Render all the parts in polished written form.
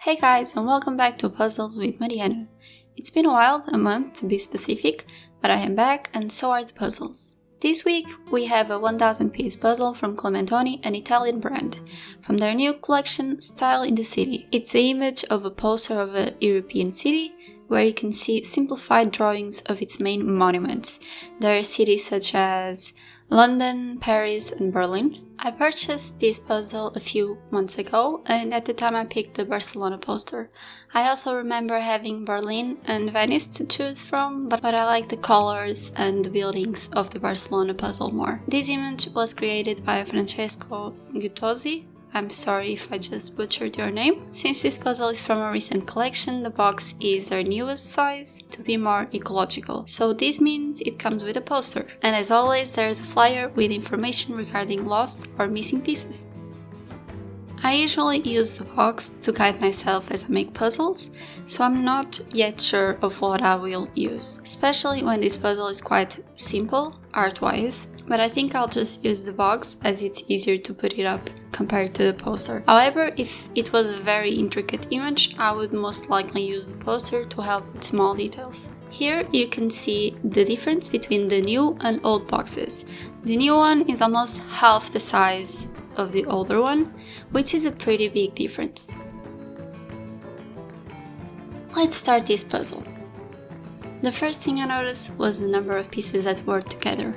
Hey guys, and welcome back to Puzzles with Mariana. It's been a while, a month to be specific, but I am back and so are the puzzles. This week we have a 1000 piece puzzle from Clementoni, an Italian brand, from their new collection Style in the City. It's the image of a poster of a European city where you can see simplified drawings of its main monuments. There are cities such as London, Paris and Berlin. I purchased this puzzle a few months ago and at the time I picked the Barcelona poster. I also remember having Berlin and Venice to choose from, but I like the colors and the buildings of the Barcelona puzzle more. This image was created by Francesco Giustozzi. I'm sorry if I just butchered your name. Since this puzzle is from a recent collection, the box is their newest size to be more ecological. So this means it comes with a poster. And as always, there's a flyer with information regarding lost or missing pieces. I usually use the box to guide myself as I make puzzles, so I'm not yet sure of what I will use, especially when this puzzle is quite simple, art-wise, but I think I'll just use the box as it's easier to put it up compared to the poster. However, if it was a very intricate image, I would most likely use the poster to help with small details. Here you can see the difference between the new and old boxes. The new one is almost half the size of the older one, which is a pretty big difference. Let's start this puzzle. The first thing I noticed was the number of pieces that work together,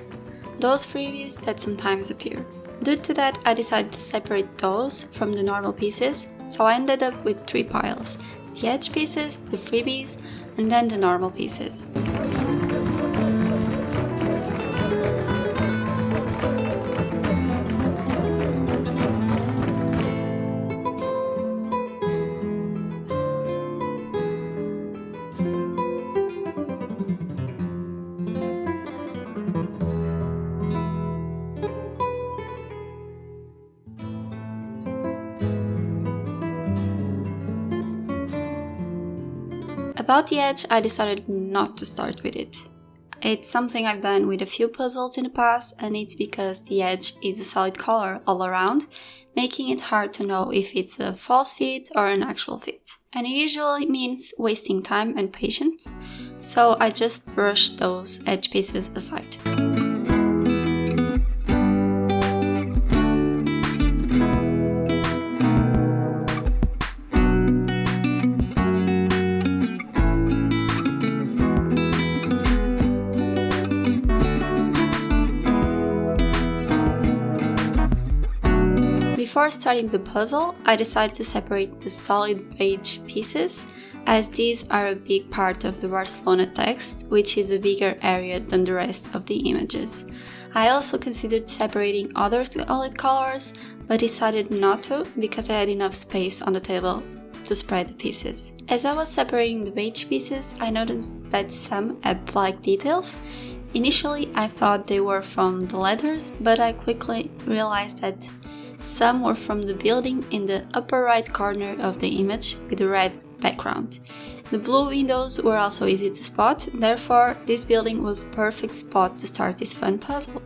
those freebies that sometimes appear. Due to that, I decided to separate those from the normal pieces, so I ended up with 3 piles: the edge pieces, the freebies, and then the normal pieces. About the edge, I decided not to start with it. It's something I've done with a few puzzles in the past, and it's because the edge is a solid color all around, making it hard to know if it's a false fit or an actual fit. And it usually means wasting time and patience, so I just brushed those edge pieces aside. Before starting the puzzle, I decided to separate the solid beige pieces, as these are a big part of the Barcelona text, which is a bigger area than the rest of the images. I also considered separating other solid colors, but decided not to because I had enough space on the table to spread the pieces. As I was separating the beige pieces, I noticed that some had black details. Initially, I thought they were from the letters, but I quickly realized that some were from the building in the upper right corner of the image with a red background. The blue windows were also easy to spot, therefore this building was a perfect spot to start this fun puzzle.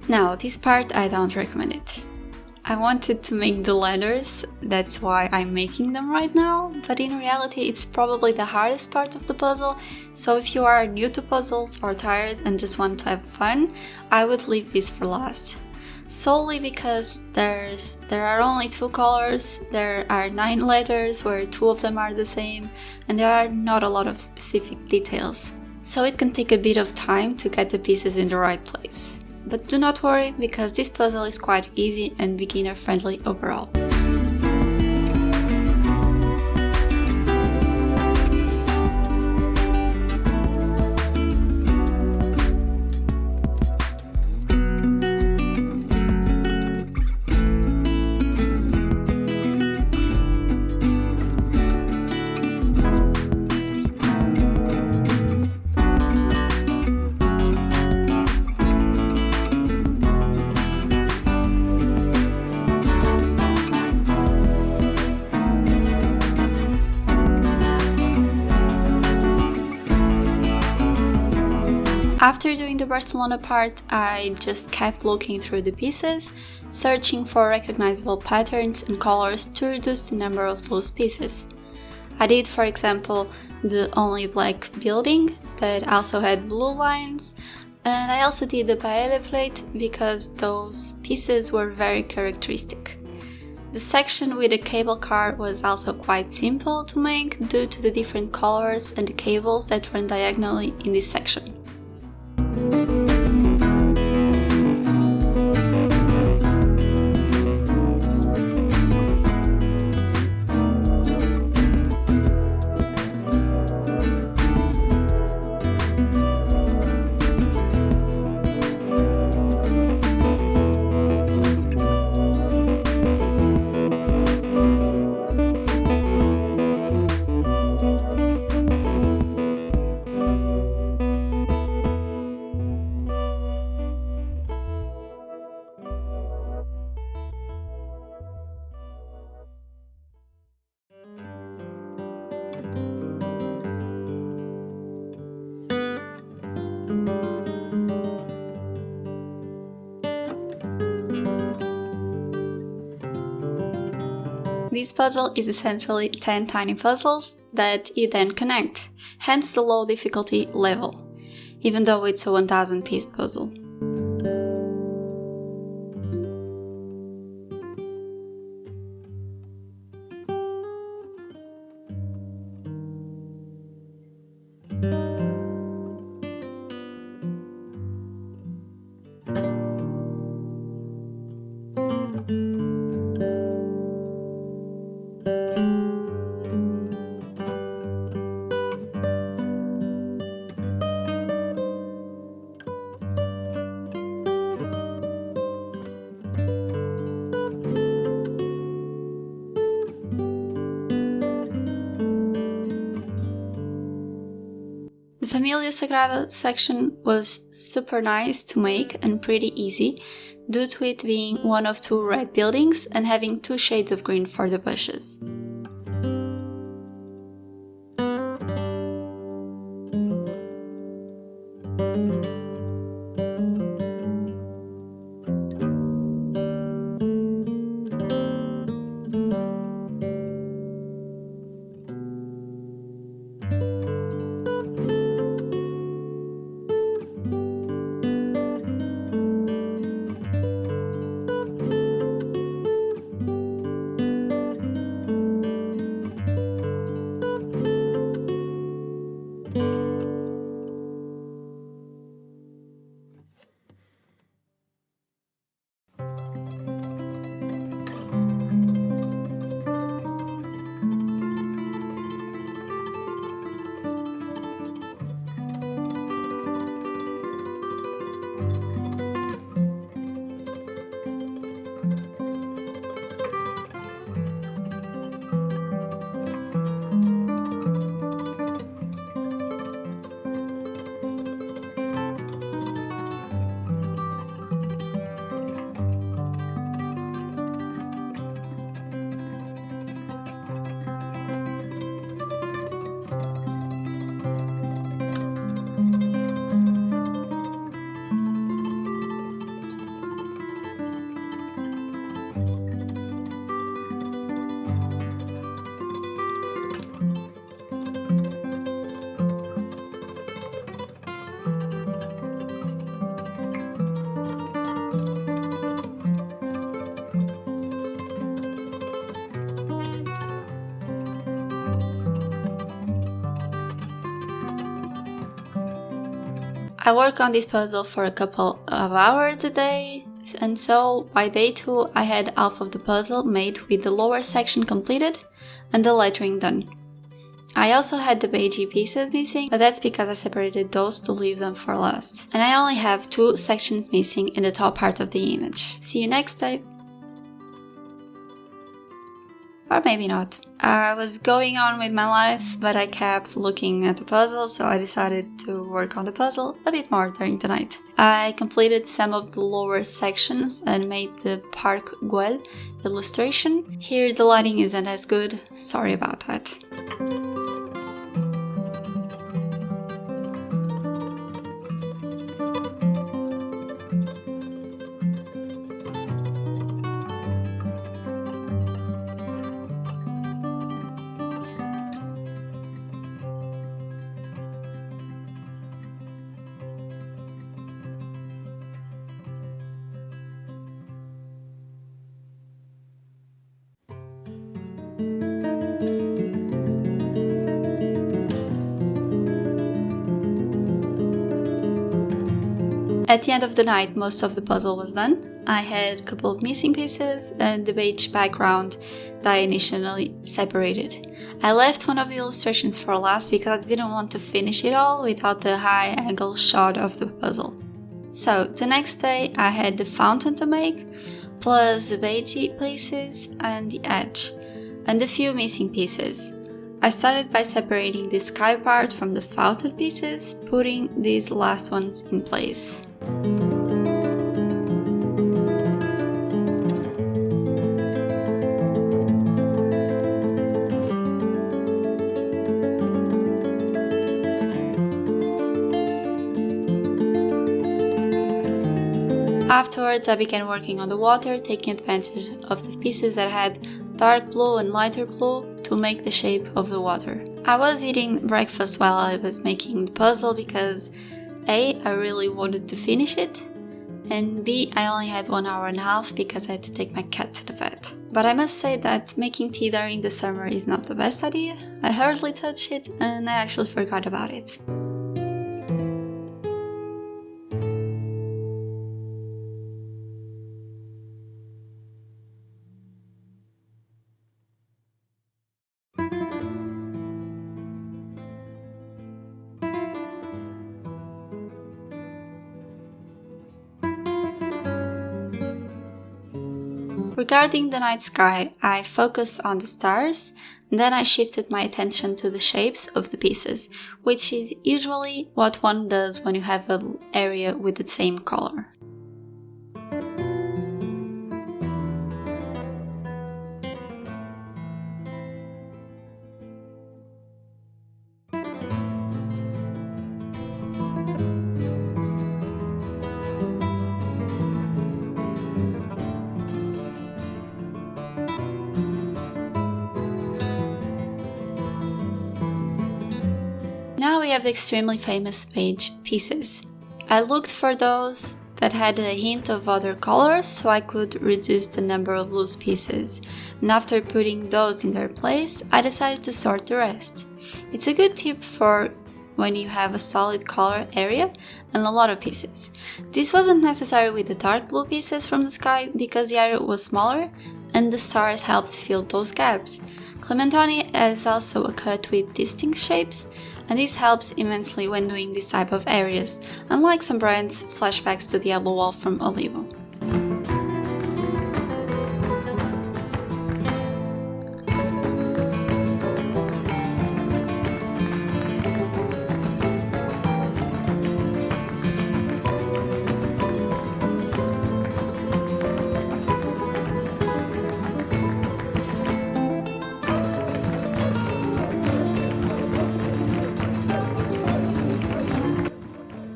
Now, this part I don't recommend it. I wanted to make the letters, that's why I'm making them right now, but in reality it's probably the hardest part of the puzzle, so if you are new to puzzles or tired and just want to have fun, I would leave this for last. Solely because there are only 2 colors, there are 9 letters where 2 of them are the same, and there are not a lot of specific details. So it can take a bit of time to get the pieces in the right place. But do not worry, because this puzzle is quite easy and beginner friendly overall. After doing the Barcelona part, I just kept looking through the pieces, searching for recognizable patterns and colors to reduce the number of loose pieces. I did, for example, the only black building that also had blue lines, and I also did the paella plate because those pieces were very characteristic. The section with the cable car was also quite simple to make due to the different colors and the cables that run diagonally in this section. This puzzle is essentially 10 tiny puzzles that you then connect, hence the low difficulty level, even though it's a 1000 piece puzzle. The Familia Sagrada section was super nice to make and pretty easy, due to it being one of 2 red buildings and having 2 shades of green for the bushes. I work on this puzzle for a couple of hours a day, and so by day 2 I had half of the puzzle made with the lower section completed and the lettering done. I also had the beige pieces missing, but that's because I separated those to leave them for last. And I only have 2 sections missing in the top part of the image. See you next day! Or maybe not. I was going on with my life, but I kept looking at the puzzle, so I decided to work on the puzzle a bit more during the night. I completed some of the lower sections and made the Park Güell illustration. Here the lighting isn't as good, sorry about that. At the end of the night, most of the puzzle was done. I had a couple of missing pieces and the beige background that I initially separated. I left one of the illustrations for last because I didn't want to finish it all without the high angle shot of the puzzle. So the next day I had the fountain to make, plus the beige places and the edge, and a few missing pieces. I started by separating the sky part from the fountain pieces, putting these last ones in place. Afterwards, I began working on the water, taking advantage of the pieces that had dark blue and lighter blue to make the shape of the water. I was eating breakfast while I was making the puzzle because A, I really wanted to finish it, and B, I only had 1 hour and a half because I had to take my cat to the vet. But I must say that making tea during the summer is not the best idea. I hardly touched it and I actually forgot about it. Regarding the night sky, I focused on the stars, then I shifted my attention to the shapes of the pieces, which is usually what one does when you have an area with the same color. Now we have the extremely famous beige pieces. I looked for those that had a hint of other colors so I could reduce the number of loose pieces, and after putting those in their place, I decided to sort the rest. It's a good tip for when you have a solid color area and a lot of pieces. This wasn't necessary with the dark blue pieces from the sky because the area was smaller and the stars helped fill those gaps. Clementoni has also a cut with distinct shapes, and this helps immensely when doing this type of areas, unlike some brands, flashbacks to the yellow wall from Olivo.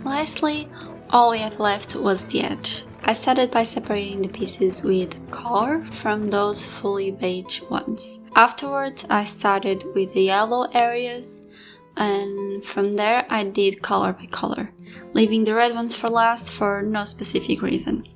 Lastly, all we had left was the edge. I started by separating the pieces with color from those fully beige ones. Afterwards, I started with the yellow areas, and from there I did color by color, leaving the red ones for last for no specific reason.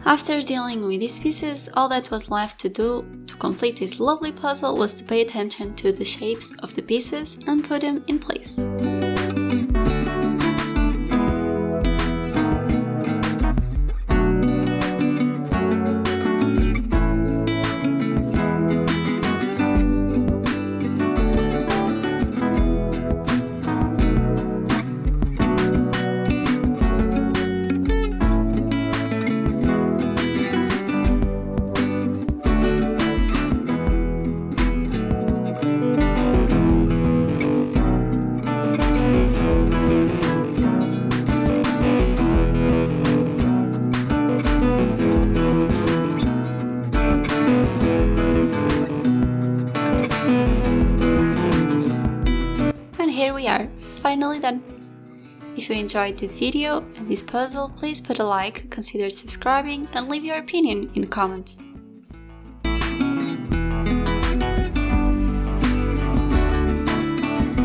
After dealing with these pieces, all that was left to do to complete this lovely puzzle was to pay attention to the shapes of the pieces and put them in place. Here we are, finally done. If you enjoyed this video and this puzzle, please put a like, consider subscribing, and leave your opinion in the comments.